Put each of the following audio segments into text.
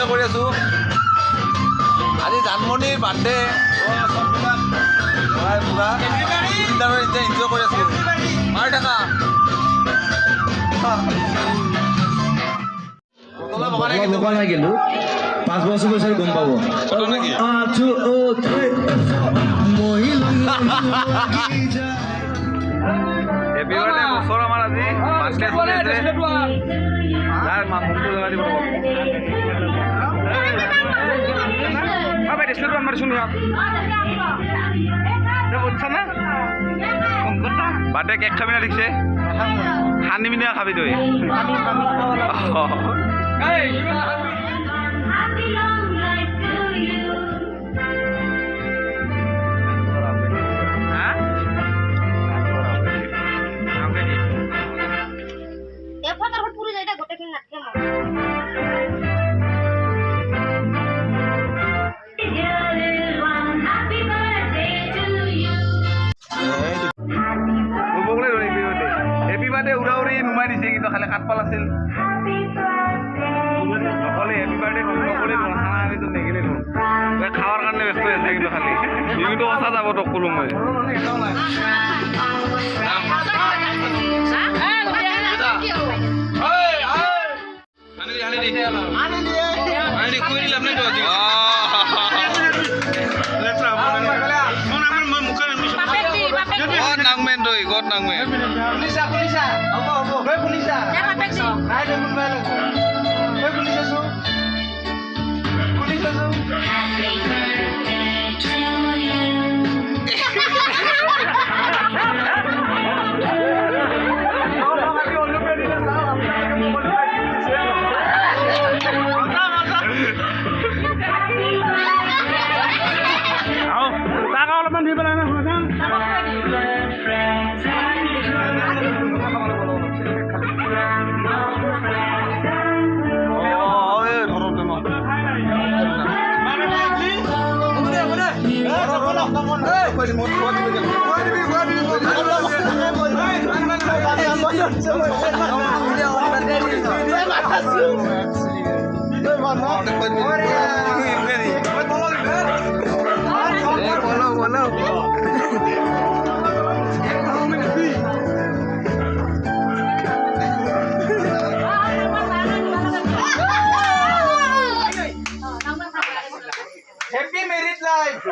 Enjoy কৰি আছোঁ আজি জানমণিৰ বাৰ্থডে চববিলাক পুৰা এতিয়া এনজয় কৰি আছোঁ মাৰি থাকা নাই কিন্তু 5 বছৰ বছৰ গম পাব হেপী বাৰ্থডে বছৰ আমাৰ আজি বাৰ্থডে চলি আছে তাৰ মুখটো জনাই দিব বাৰ্থডে কেক খাবি না ঠিকছে সানি মিনি খাবি তই উৰাউৰি নুমাই দিছে কিন্তু খালি কাটপাল আছিল নকলে হেপী বাৰ্থডে নকলে খানাটো নেগিলে খাৱাৰ কাৰণে ব্যস্ত হৈ আছে কিন্তু খালি কিন্তু সঁচা যাব তোক ক'লো মই নাংমেন তই গত নাংমেন পুলিচা পুলিচা হ'ব হ'ব গৈ পুলিচা নাই দে কোনবাই লাগব গৈ পুলিচা সু পুলিচা সু অলপমান দিব লাগে Happy married life.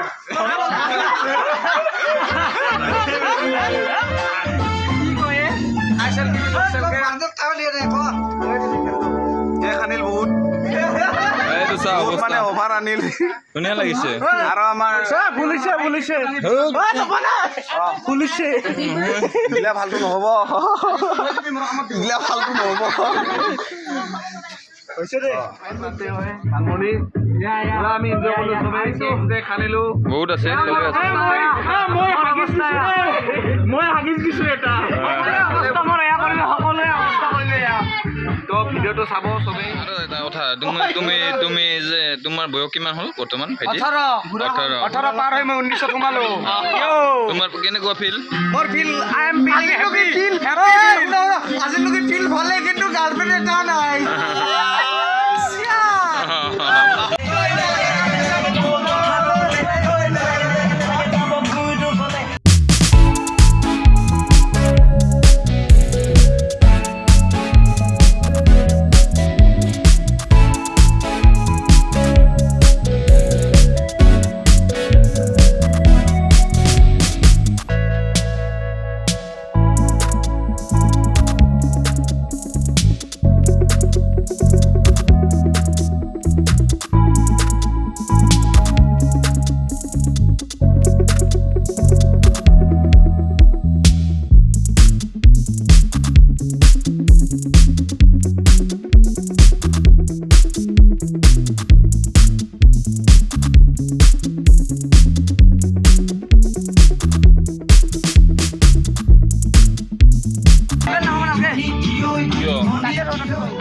মানে অভাৰ আনিল ধুনীয়া লাগিছে আৰু আমাৰ পুলিচে পুলিচে পুলিচে দিলে ভালটো নহ'ব দিলে ভালটো নহ'ব আমি এনজয় কৰিলো খানিলো বহুত আছে মই হাগিছ দিছো এটা তো ভিডিঅ'টো চাব চবেই আৰু এটা কথা তুমি যে তোমাৰ বয়স কিমান হ'ল বৰ্তমান ভাইটি 18 পাৰ হৈ মই 19 সোমালো তোমাৰ কেনেকুৱা ফিল মোৰ feel I am feeling happy আজিলৈকে ফিল ভালে কিন্তু গাৰ্লফ্ৰেণ্ড এটা নাই Yo.